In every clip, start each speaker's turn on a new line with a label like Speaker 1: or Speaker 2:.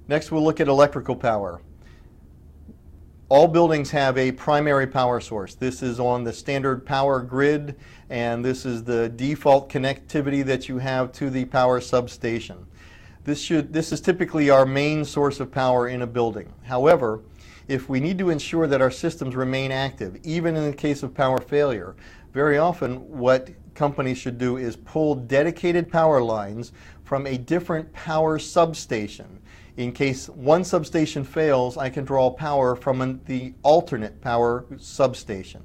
Speaker 1: Next, we'll look at electrical power. All buildings have a primary power source. This is on the standard power grid, and this is the default connectivity that you have to the power substation. This is typically our main source of power in a building. However, if we need to ensure that our systems remain active, even in the case of power failure, very often what companies should do is pull dedicated power lines from a different power substation. In case one substation fails, I can draw power from the alternate power substation.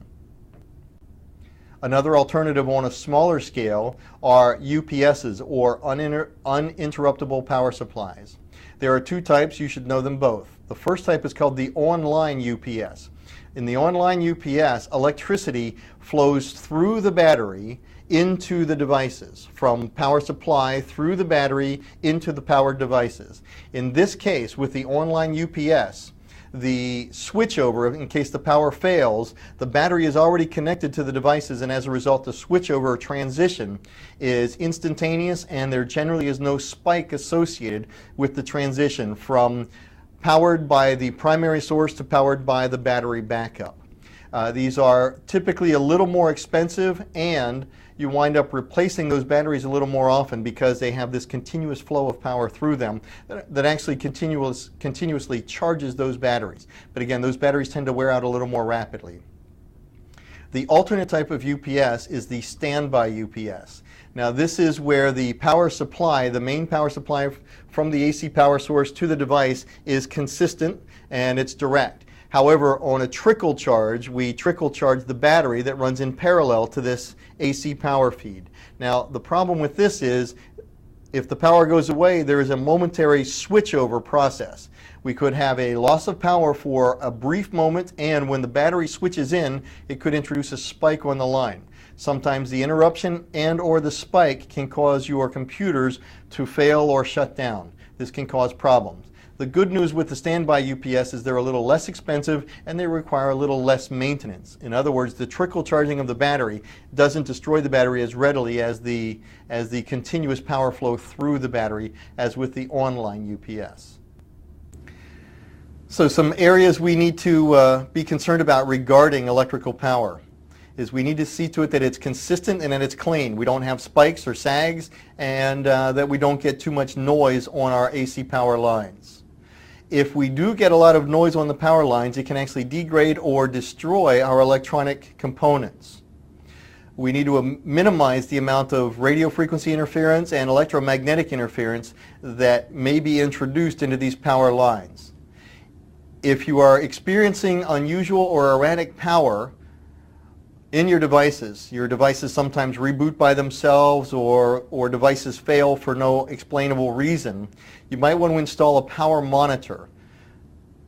Speaker 1: Another alternative on a smaller scale are UPSs, or uninterruptible power supplies. There are two types, you should know them both. The first type is called the online UPS. In the online UPS, electricity flows through the battery into the devices, from power supply through the battery into the powered devices. In this case, with the online UPS, the switchover, in case the power fails, the battery is already connected to the devices, and as a result the switchover transition is instantaneous, and there generally is no spike associated with the transition from powered by the primary source to powered by the battery backup. These are typically a little more expensive, and you wind up replacing those batteries a little more often because they have this continuous flow of power through them that actually continuously charges those batteries. But again, those batteries tend to wear out a little more rapidly. The alternate type of UPS is the standby UPS. Now this is where the power supply, the main power supply from the AC power source to the device, is consistent and it's direct. However, on a trickle charge, we trickle charge the battery that runs in parallel to this AC power feed. Now, the problem with this is if the power goes away, there is a momentary switchover process. We could have a loss of power for a brief moment, and when the battery switches in, it could introduce a spike on the line. Sometimes the interruption and or the spike can cause your computers to fail or shut down. This can cause problems. The good news with the standby UPS is they're a little less expensive and they require a little less maintenance. In other words, the trickle charging of the battery doesn't destroy the battery as readily as the continuous power flow through the battery as with the online UPS. So some areas we need to be concerned about regarding electrical power is we need to see to it that it's consistent and that it's clean. We don't have spikes or sags, and that we don't get too much noise on our AC power lines. If we do get a lot of noise on the power lines, it can actually degrade or destroy our electronic components. We need to minimize the amount of radio frequency interference and electromagnetic interference that may be introduced into these power lines. If you are experiencing unusual or erratic power in your devices sometimes reboot by themselves, or devices fail for no explainable reason, you might want to install a power monitor,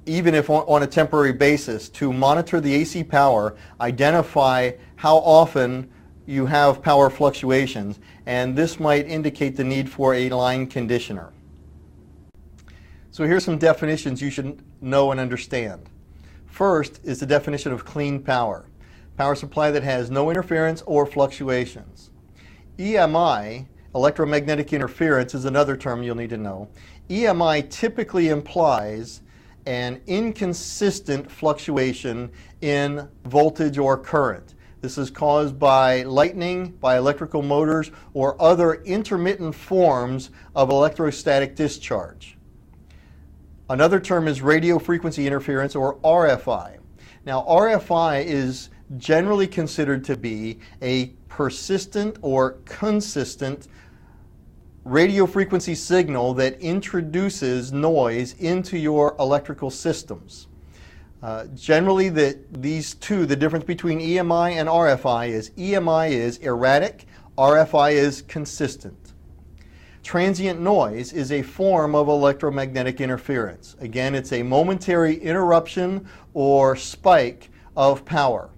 Speaker 1: even if on a temporary basis, to monitor the AC power, identify how often you have power fluctuations, and this might indicate the need for a line conditioner. So here's some definitions you should know and understand. First is the definition of clean power. Power supply that has no interference or fluctuations. EMI, electromagnetic interference, is another term you'll need to know. EMI typically implies an inconsistent fluctuation in voltage or current. This is caused by lightning, by electrical motors, or other intermittent forms of electrostatic discharge. Another term is radio frequency interference, or RFI. Now, RFI is generally considered to be a persistent or consistent radio frequency signal that introduces noise into your electrical systems. Generally, these two, the difference between EMI and RFI is EMI is erratic, RFI is consistent. Transient noise is a form of electromagnetic interference. Again, it's a momentary interruption or spike of power.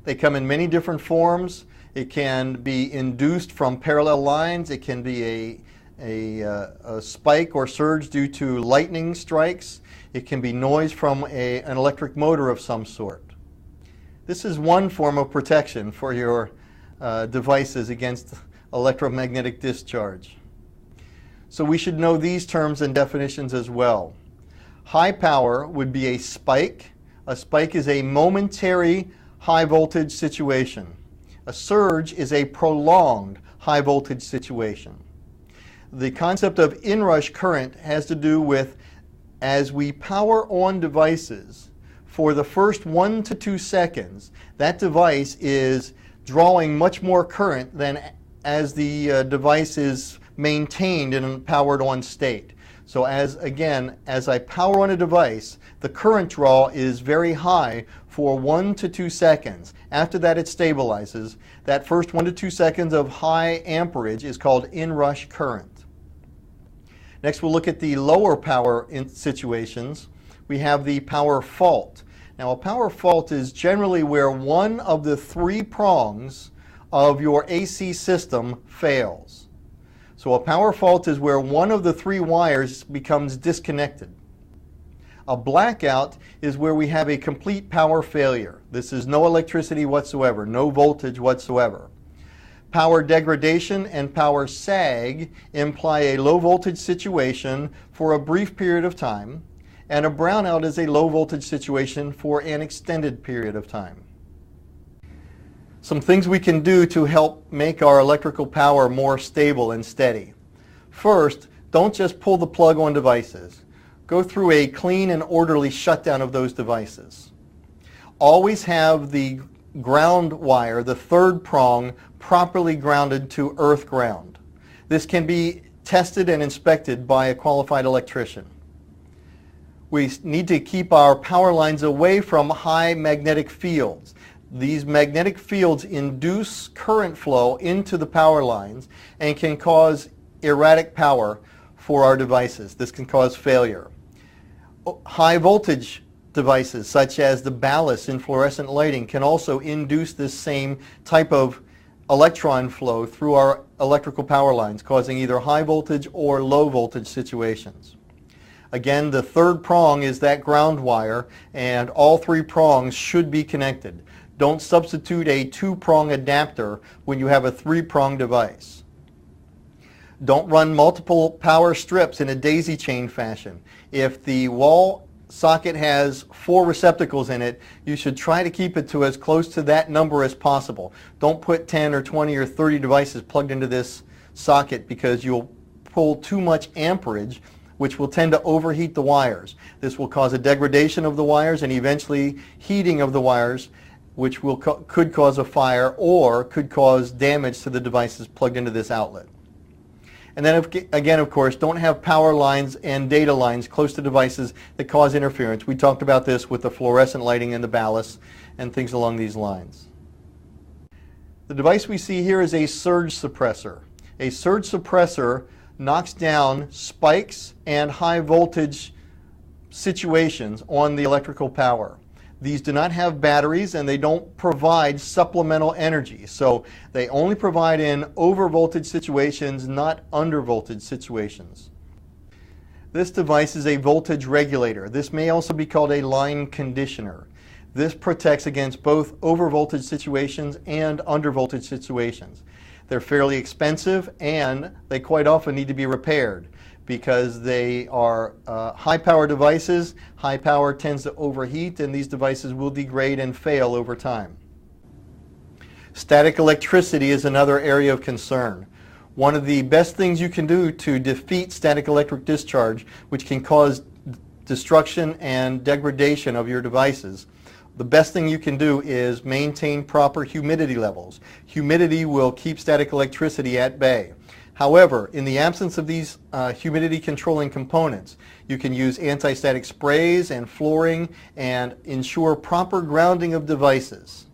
Speaker 1: They come in many different forms. It can be induced from parallel lines. It can be a spike or surge due to lightning strikes. It can be noise from an electric motor of some sort. This is one form of protection for your devices against electromagnetic discharge. So we should know these terms and definitions as well. High power would be a spike. A spike is a momentary high voltage situation. A surge is a prolonged high voltage situation. The concept of inrush current has to do with, as we power on devices, for the first 1 to 2 seconds, that device is drawing much more current than as the device is maintained in a powered on state. So as I power on a device, the current draw is very high for 1 to 2 seconds. After that it stabilizes. That first 1 to 2 seconds of high amperage is called inrush current. Next we'll look at the lower power situations. We have the power fault. Now a power fault is generally where one of the 3 prongs of your AC system fails. So a power fault is where one of the 3 wires becomes disconnected. A blackout is where we have a complete power failure. This is no electricity whatsoever, no voltage whatsoever. Power degradation and power sag imply a low voltage situation for a brief period of time, and a brownout is a low voltage situation for an extended period of time. Some things we can do to help make our electrical power more stable and steady. First, don't just pull the plug on devices. Go through a clean and orderly shutdown of those devices. Always have the ground wire, the 3rd prong, properly grounded to earth ground. This can be tested and inspected by a qualified electrician. We need to keep our power lines away from high magnetic fields. These magnetic fields induce current flow into the power lines and can cause erratic power for our devices. This can cause failure. High voltage devices such as the ballast in fluorescent lighting can also induce this same type of electron flow through our electrical power lines, causing either high voltage or low voltage situations. Again, the 3rd prong is that ground wire, and all 3 prongs should be connected. Don't substitute a 2-prong adapter when you have a 3-prong device. Don't run multiple power strips in a daisy chain fashion. If the wall socket has 4 receptacles in it, you should try to keep it to as close to that number as possible. Don't put 10 or 20 or 30 devices plugged into this socket, because you'll pull too much amperage, which will tend to overheat the wires. This will cause a degradation of the wires and eventually heating of the wires, which could cause a fire or could cause damage to the devices plugged into this outlet. And then again, of course, don't have power lines and data lines close to devices that cause interference. We talked about this with the fluorescent lighting and the ballast and things along these lines. The device we see here is a surge suppressor. A surge suppressor knocks down spikes and high voltage situations on the electrical power. These do not have batteries and they don't provide supplemental energy. So they only provide in over voltage situations, not under voltage situations. This device is a voltage regulator. This may also be called a line conditioner. This protects against both over voltage situations and under voltage situations. They're fairly expensive and they quite often need to be repaired, because they are high power devices. High power tends to overheat, and these devices will degrade and fail over time. Static electricity is another area of concern. One of the best things you can do to defeat static electric discharge, which can cause destruction and degradation of your devices, the best thing you can do is maintain proper humidity levels. Humidity will keep static electricity at bay. However, in the absence of these humidity controlling components, you can use anti-static sprays and flooring and ensure proper grounding of devices.